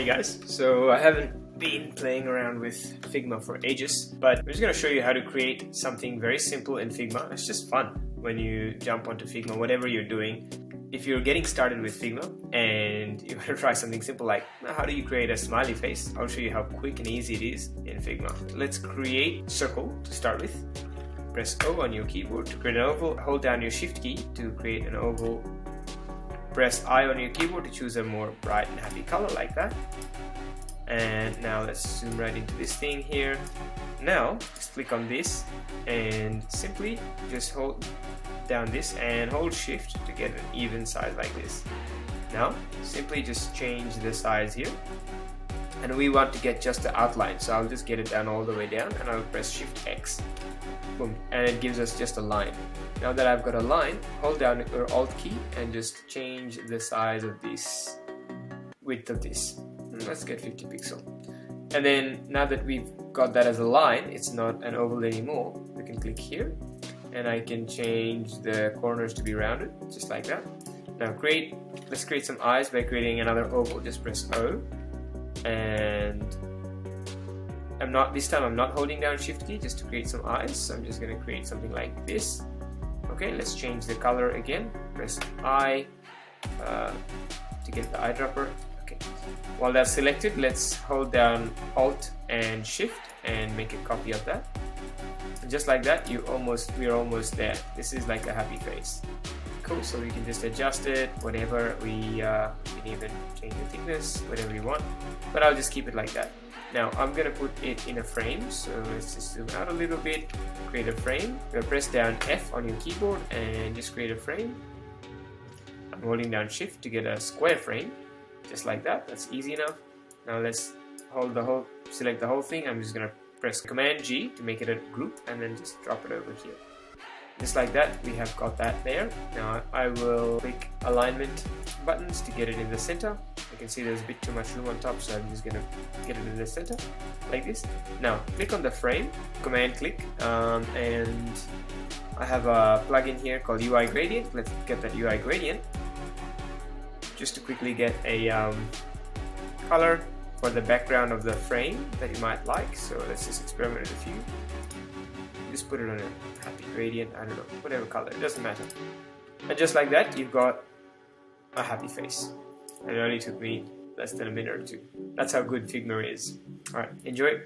Hey guys, so I haven't been playing around with Figma for ages, but I'm just going to show you how to create something very simple in Figma. It's just fun when you jump onto Figma, whatever you're doing. If you're getting started with Figma and you want to try something simple like how do you create a smiley face, I'll show you how quick and easy it is in Figma. Let's create a circle to start with. Press O on your keyboard to create an oval, hold down your shift key to create an oval. Press I on your keyboard to choose a more bright and happy color like that. And now let's zoom right into this thing here. Now just click on this and simply just hold down this and hold shift to get an even size like this. Now simply just change the size here, and we want to get just the outline, so I'll just get it down all the way down and I'll press shift X. Boom, and it gives us just a line. Now that I've got a line, hold down your alt key and just change the size of this, width of this. Let's get 50 pixel. And then now that we've got that as a line, it's not an oval anymore. We can click here and I can change the corners to be rounded, just like that. Now let's create some eyes by creating another oval. Just press O, and this time I'm not holding down shift key just to create some eyes, so I'm just going to create something like this. Okay, let's change the color again. Press I to get the eyedropper. Okay, while that's selected, let's hold down Alt and Shift and make a copy of that. And just like that, we're almost there. This is like a happy face. Cool. So we can just adjust it, whatever. We can even change the thickness, whatever you want. But I'll just keep it like that. Now I'm gonna put it in a frame, so let's just zoom out a little bit, create a frame. You'll press down F on your keyboard and just create a frame. I'm holding down shift to get a square frame, just like that. That's easy enough. Now let's select the whole thing. I'm just gonna press Command G to make it a group and then just drop it over here. Just like that, we have got that there. Now I will click alignment buttons to get it in the center. You can see there's a bit too much room on top, so I'm just gonna get it in the center like this. Now click on the frame, command click, and I have a plugin here called UI gradient. Let's get that UI gradient just to quickly get a color for the background of the frame that you might like. So let's just experiment with a few. Just put it on a happy gradient, I don't know, whatever color, it doesn't matter. And just like that, you've got a happy face. And it only took me less than a minute or two. That's how good Figma is. Alright, enjoy.